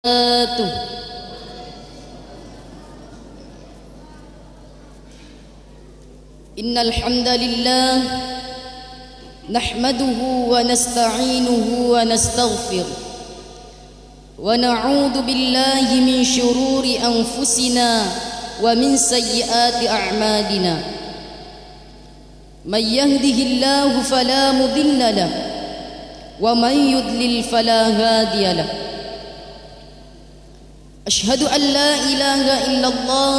وبركاته. إن الحمد لله نحمده ونستعينه ونستغفره ونعوذ بالله من شرور أنفسنا ومن سيئات أعمالنا. من يهده الله فلا مضل له ومن يضلل فلا هادي له. أشهد أن لا إله إلا الله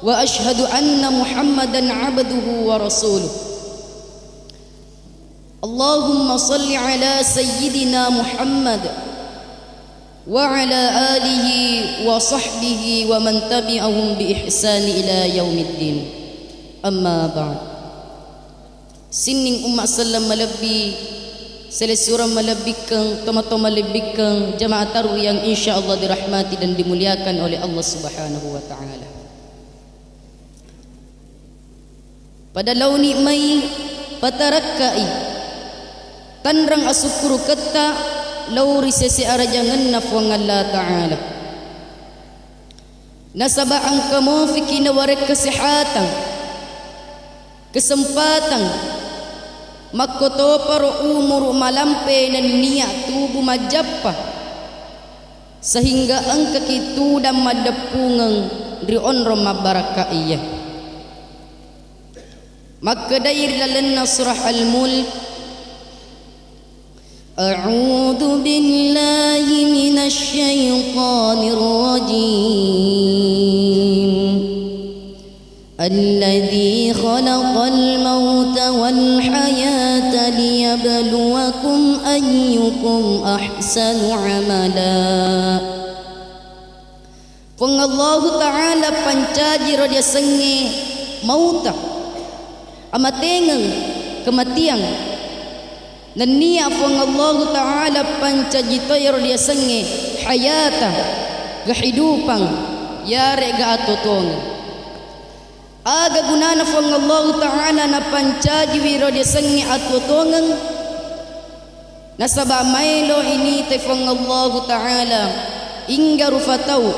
وأشهد أن محمدا عبده ورسوله. اللهم صل على سيدنا محمد وعلى آله وصحبه ومن تبعهم بإحسان إلى يوم الدين. أما بعد. Sining umat salam malabbi selesura malabikang toma-toma lebikang jamaah taruh yang insyaallah dirahmati dan dimuliakan oleh Allah Subhanahu wa taala. Pada launi mai patarakkai tanrang asukuru kata lauri sesi arajangan nafwang Allah taala. Nasaba ang kamu fikina warek kesehatan kesempatan makoto paro umur malampe nan niat tubuh majappa sehingga angka kitu dan madapungang di onro mabaraka iya maka dair lalenna surah al-mulk. A'udzu billahi minasy syaithanir rajim. الذي خلق الموت والحياة ليبلوكم أيكم أحسن عملا. Fung Allah Ta'ala pancaji rodia senge mauta amatengang kematian dan niya fung Allah Ta'ala pancaji toy rodia senge hayata kehidupan yare ga atotong aga gunana fung Allah Ta'ala na pancaji wiro dia sengi atutongan nasaba mailo ini te fung Allah Ta'ala ingga rufatau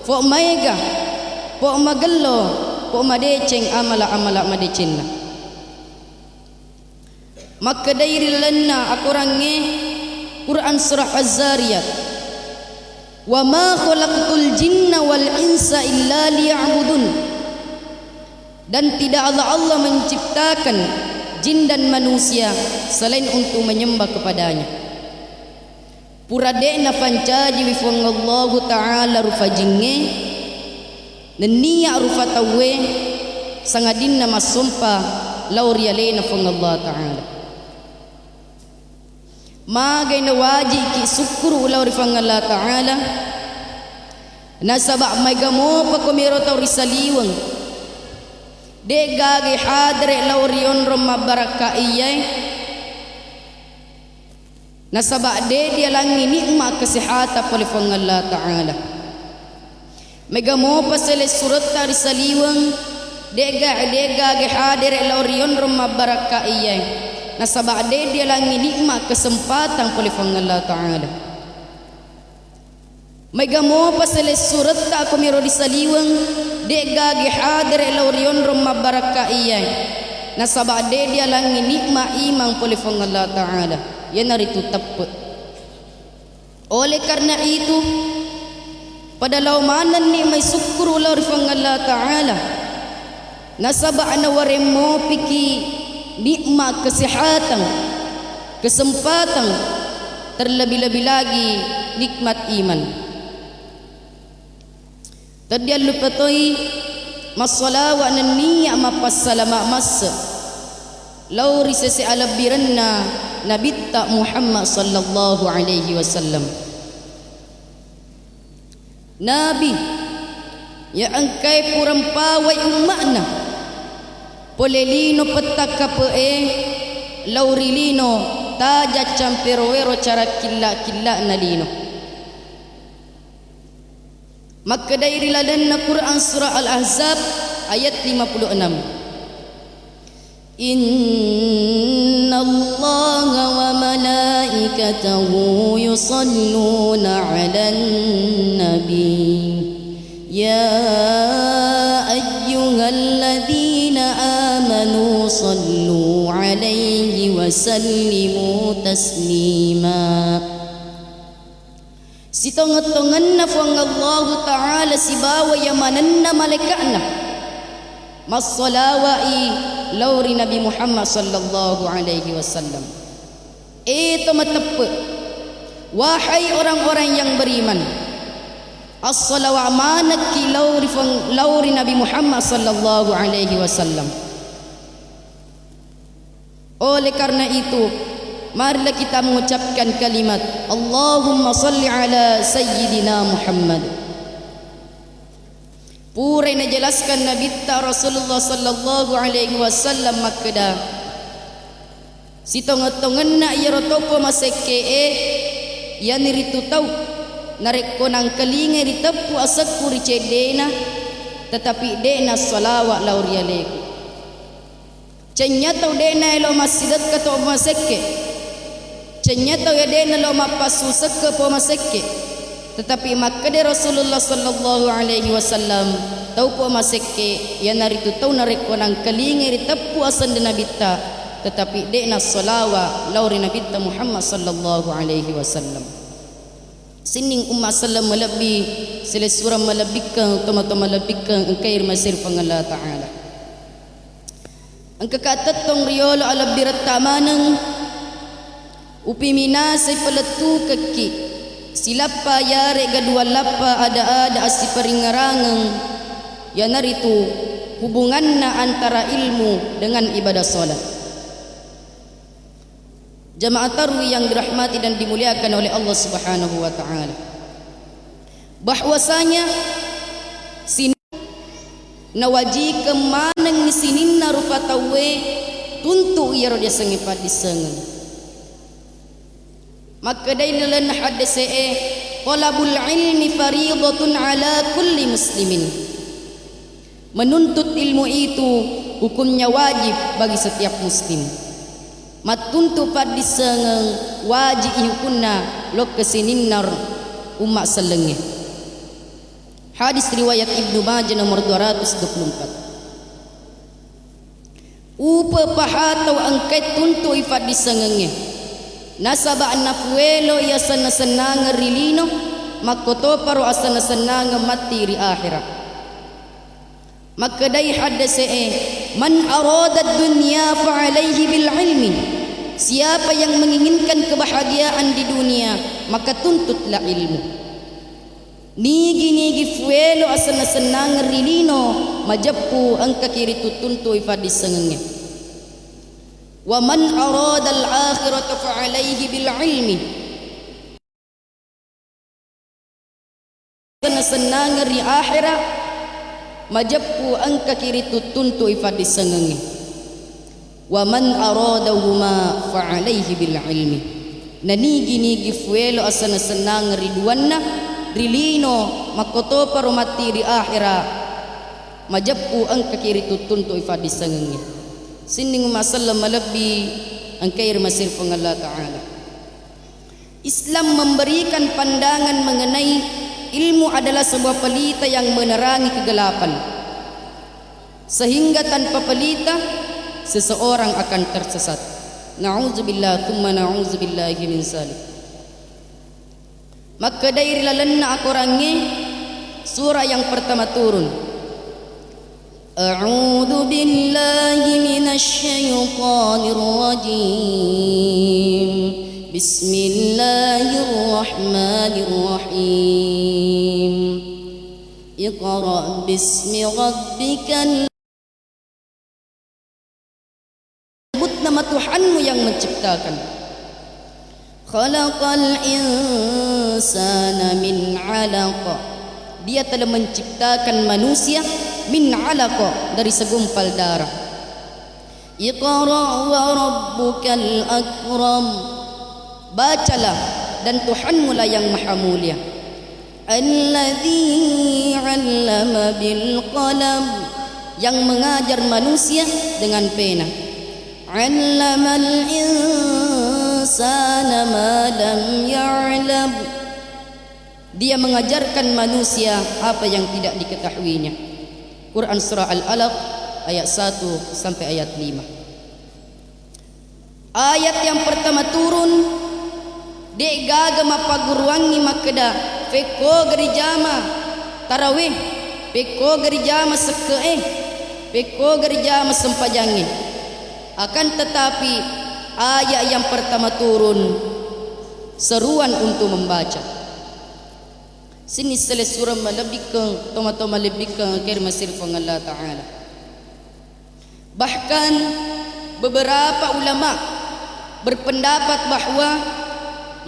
fo maiga fo magallo fo madeceng amala madeceng maka dairi lanna akurange Quran surah Az-Zariyat wa ma khalaqtul jinna wal insa illa liya'budun. Dan tidak Allah menciptakan jin dan manusia selain untuk menyembah kepadanya. Puradena pancaji wifung Allah Ta'ala rufajinge nenia rufatawe sangadinna masumpa laurialena fung Allah Ta'ala. Magay na waji ki sukuru laurifang Allah Ta'ala nasaba may gamo pa kumiro taw risaliwang degagi hadre laurion rumah baraka iyai nasaba de dia langi nikmat kesehatan polifang Allah Ta'ala megamo pasale surat tarisaliwang degagi hadre laurion rumah baraka iyai nasaba de dia langi nikmat kesempatan polifang Allah Ta'ala megamo pasale surat ta kumiro disaliwang degagi hadre laurion rumah baraka iyai nasaba de dia langi nikmat imang polifang Allah Ta'ala yan naritu taput. Oleh karena itu pada laumanan ni may sukuru laurifang Allah Ta'ala nasaba anawaremo piki nikmat kesehatan kesempatan terlebih-lebih lagi nikmat iman. Tadian lupa toi masalawa nan niya mapasalama mas lauri sesi alabiranna nabitta Muhammad sallallahu alaihi wasallam nabi ya angkai purampawai ummakna polelino petakape laurilino taja camperowero cara killa nalino. Maka dari lalanna Quran surah Al-Ahzab ayat 56. Inna Allah wa malaikatahu وملائكته يصلون على النبي يا أيها الذين آمنوا صلوا عليه وسلموا تسليما. Sitongat-tonganna fuang Allah Ta'ala sibawa yamananna malaikatna massalawai lauri Nabi Muhammad sallallahu alaihi wasallam. Itu matepuk wahai orang-orang yang beriman, as-salawa manaki lauri Nabi Muhammad sallallahu alaihi wasallam. Oleh karena itu, marilah kita mengucapkan kalimat Allahumma salli ala Sayyidina Muhammad. Purai na jelaskan Nabi ta Rasulullah sallallahu alaihi wasallam makda sitong-tongan na irotopo maseke yan ritu tau nareko nang kalinga ritapu asakku ricedena tetapi dena salawat laurialeku cenyatau dena elo masjidat kato maseke cenyatau ya dena lo mapasusak ke po maseke tetapi makade Rasulullah sallallahu alaihi wasallam tau po maseke yan naritu tau nareko nang kalinga ritapu asan dena bitta tetapi dena salawat lauri Nabi Muhammad sallallahu alaihi wasallam. Sining umat salam melebih sila surah melebihkan toma-toma melebihkan engkair masir Allah Ta'ala. Ang kakatatong riolo alab diratamanang upimina say palatu kaki silapa yare gadua lapa ada asi paringarangang ya narito hubungan na antara ilmu dengan ibadah solat. Jamaah tarwi yang dirahmati dan dimuliakan oleh Allah Subhanahu wa taala. Bahwasanya sin nawaji kemanang sininna rupatawe tuntu ia dia sengipat disengen. Maka dailan hadise talabul ilmi fariidatun ala kulli muslimin. Menuntut ilmu itu hukumnya wajib bagi setiap muslim. Matuntu padisengeng wajib hukunna lok kesininnar umat selenge. Hadis riwayat Ibnu Majah nomor 224. Upa pahatau angkat tuntu ifat disengenge nasaba anafuelo ya sana senang rilino makoto paro asana senang mati ri akhirat. Maka dai hadase man arada dunya fa alaihi bil ilmi. Siapa yang menginginkan kebahagiaan di dunia maka tuntutlah ilmu. Nigi fuelo asana senang rilino majappu angka kiri tutuntu ifadi sengenge. Wa man arada al akhirata fa alaihi bil ilmi. Asana senang ri akhirat majappu angka kiri tutuntu ifadi sengenge. Wa man aradahuma fa alaihi bil ilmi. Nanigi fuelo asana senang ridwanna rilino makoto paromati di akhirat majappu angka kiri tutuntu ifadi sengenge. Sining masallam malabi angkair masir Allah Ta'ala. Islam memberikan pandangan mengenai ilmu adalah sebuah pelita yang menerangi kegelapan, sehingga tanpa pelita seseorang akan tersesat. Na'udzubillah thumma na'udzubillahi min zalik. Maka dari lalanna akurangi surah yang pertama turun. A'udzu billahi minasy syaithanir rajim. Bismillahirrahmanirrahim. Iqra bismi rabbikal nama Tuhanmu yang menciptakan. Khalaqal insana min 'alaq. Dia telah menciptakan manusia min 'alaq dari segumpal darah. Iqra wa rabbukal akram. Bacalah dan Tuhanmu lah yang maha mulia. Alladzi 'allama bil qalam. Yang mengajar manusia dengan pena. 'Allamal insana ma lam ya'lam. Dia mengajarkan manusia apa yang tidak diketahuinya. Quran surah Al-Alaq ayat 1 sampai ayat 5. Ayat yang pertama turun de gaga mapaguruangi makeda peko gerijama tarawih, peko gerijama seke peko gerijama sempajangi. Akan tetapi ayat yang pertama turun seruan untuk membaca. Sini sele surah malabikang toma-toma lebikang akhir masir Allah Ta'ala. Bahkan beberapa ulama berpendapat bahwa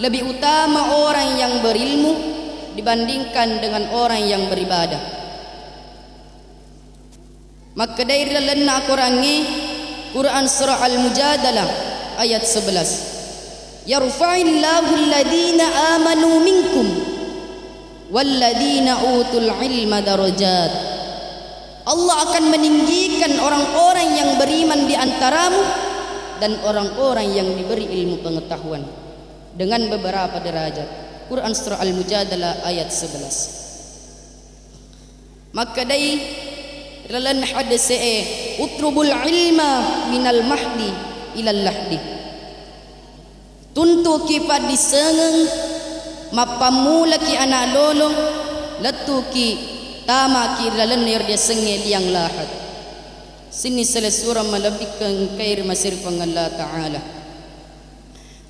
lebih utama orang yang berilmu dibandingkan dengan orang yang beribadah. Maka dari dalam Al-Qurannya Quran surah Al-Mujadalah ayat 11. Yarfa'illahu alladhina amanu minkum walladhina utul ilma darajat. Allah akan meninggikan orang-orang yang beriman di antaramu dan orang-orang yang diberi ilmu pengetahuan dengan beberapa derajat. Quran surah Al-Mujadalah ayat 11. Maka dari dalam hadis utrubul ilma minal mahdi ilal lahdi. Tuntu kipat disengeng mapamula ki anak lolong letu ki tama ki dalam nir dia sengel yang lahat. Sini sele surah malabikkan kair masir Allah Ta'ala.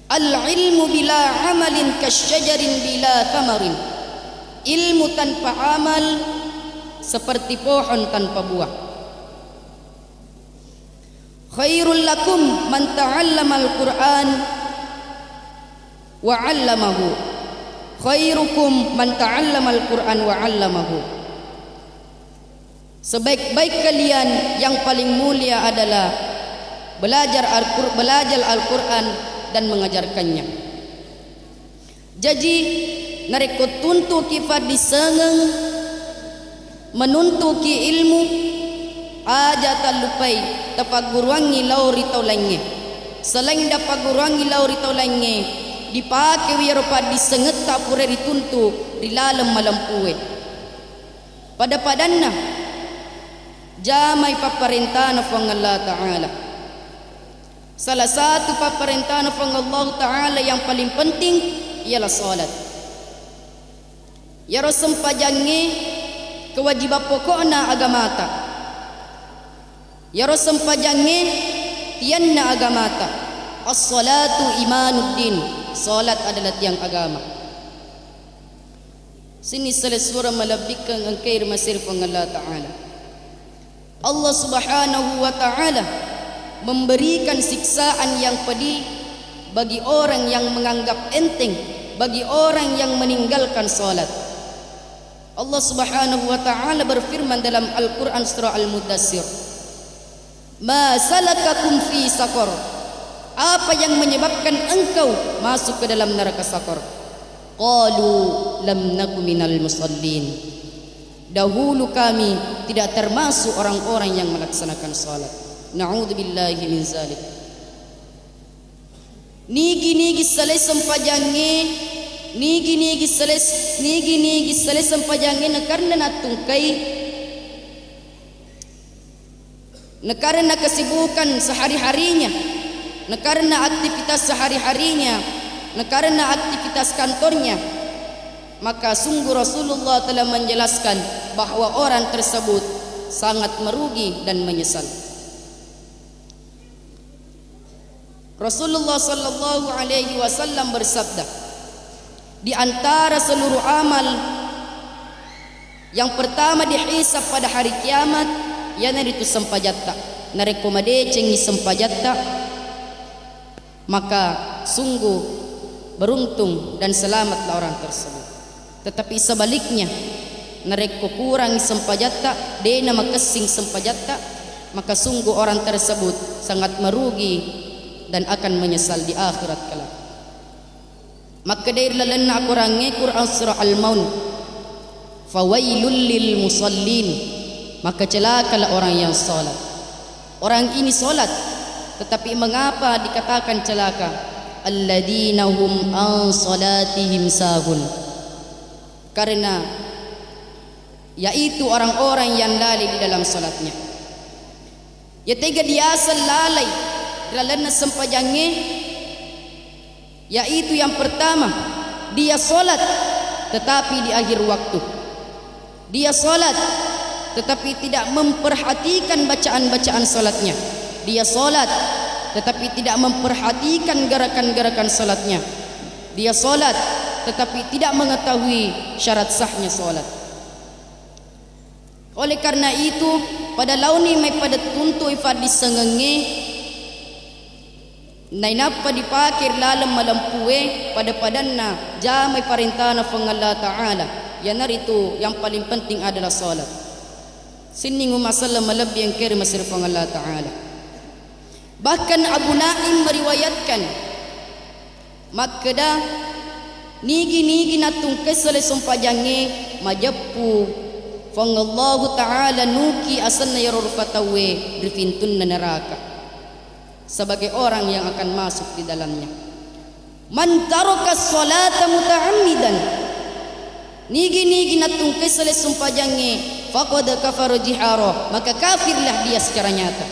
Al-ilmu bila amalin kasyajarin bila thamarin. Ilmu tanpa amal seperti pohon tanpa buah. Khairul lakum man ta'allama al-Qur'an wa 'allamahu. Khairukum man ta'allama al-Qur'an wa 'allamahu. Sebaik-baik kalian yang paling mulia adalah belajar Al-Qur'an dan mengajarkannya. Jadi nareko tuntu kifat disengeng menuntuki ilmu aja talupai tapaguruangi lauri taulange. Selain dapaguruangi lauri taulange dipakai wiropa disenget tak pura dituntu di dalam malam puwe. Pada padanna jamai paparintana fang Allah Ta'ala. Salah satu paparintana fang Allah Ta'ala yang paling penting ialah salat. Ya rasempajangi kewajiban pokokna agamata. Ya rasempajangi tianna agamata. As-salatu imanuddin. Salat adalah tiang agama. Sini salah surah malabikkan angkair masir fang Allah Ta'ala. Allah Subhanahu wa Ta'ala memberikan siksaan yang pedih bagi orang yang menganggap enteng, bagi orang yang meninggalkan salat. Allah Subhanahu wa Ta'ala berfirman dalam Al-Quran surah Al-Mudassir, ma salakakum fi saqar. Apa yang menyebabkan engkau masuk ke dalam neraka saqar? Qalu lam naku minal musallin. Dahulu kami tidak termasuk orang-orang yang melaksanakan salat. Na'udzubillahi min zalik. Nigi salai sempajange, nigi salai sempajange karena natungkai, karena kesibukan sehari-harinya, karena aktivitas sehari-harinya, karena aktivitas kantornya. Maka sungguh Rasulullah telah menjelaskan bahwa orang tersebut sangat merugi dan menyesal. Rasulullah sallallahu alaihi wasallam bersabda, di antara seluruh amal yang pertama dihisab pada hari kiamat yana itu sempajatta. Narekomade cengi sempajatta, maka sungguh beruntung dan selamatlah orang tersebut. Tetapi sebaliknya nareko kurang sempajatta, dena makasing sempajatta, maka sungguh orang tersebut sangat merugi dan akan menyesal di akhirat kelak. Maka dari lalana Al-Quran surah Al-Maun, fawailul lil musallin, maka celakalah orang yang salat. Orang ini salat, tetapi mengapa dikatakan celaka? alladzina hum an salatihim sahun. Karena yaitu orang-orang yang lalai di dalam salatnya. Ya tega dia asal lalai dalam sempajangnya, yaitu yang pertama dia salat tetapi di akhir waktu. Dia salat tetapi tidak memperhatikan bacaan-bacaan salatnya. Dia salat tetapi tidak memperhatikan gerakan-gerakan salatnya. Dia salat tetapi tidak mengetahui syarat sahnya salat. Oleh karena itu, pada launi mai pada tuntu ifad disengenge nainapa dipakir lalam malampue pada padanna jamai parintana Allah Ta'ala. Yanar itu yang paling penting adalah salat. Siningu masalah malabbi yang kira masir Allah Ta'ala. Bahkan Abu Naim meriwayatkan makada nigi natung kesale sumpajange majappu fangallahu ta'ala nuki asanna yarurfatawe rifintun neraka sebagai orang yang akan masuk di dalamnya. Man taraka sholata muta'ammidan nigi natung kesale sumpajange faqad kafara jihara, maka kafirlah dia secara nyata.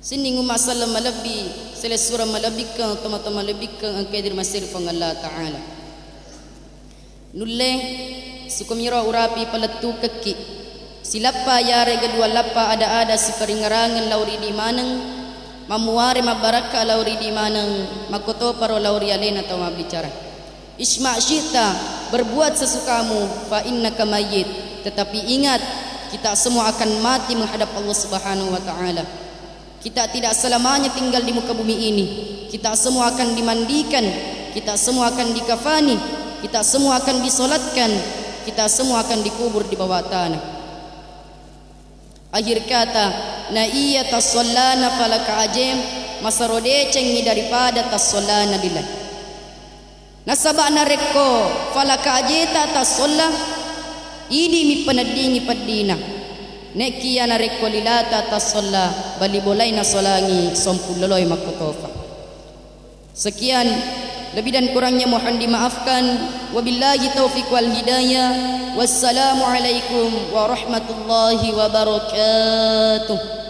Siningu masalah malabi sele surah malabikkan teman-teman lebihkan angkedir masir Allah Ta'ala. Nulle sukumira urapi palatu keki silapa yare gedua lapa ada si peringarangan lauri di manang mamuare mabaraka lauri di manang makoto paro lauri alena atau mabicara isma syita berbuat sesukamu fa innaka mayyit, tetapi ingat kita semua akan mati menghadap Allah Subhanahu wa Ta'ala. Kita tidak selamanya tinggal di muka bumi ini. Kita semua akan dimandikan, kita semua akan dikafani, kita semua akan disolatkan, kita semua akan dikubur di bawah tanah. Akhir kata, na iya tasallana falaka ajem masarode cengi daripada tasallana dillah. Nasabana rekko falaka ajeta tasalla idi mi penadingi padina. Neki yana rekolilata tasalla bali bolai na solangi sompuloloy makotofa. Sekian, lebih dan kurangnya mohon dimaafkan. Wabillahi taufiq wal hidayah. Wassalamualaikum warahmatullahi wabarakatuh.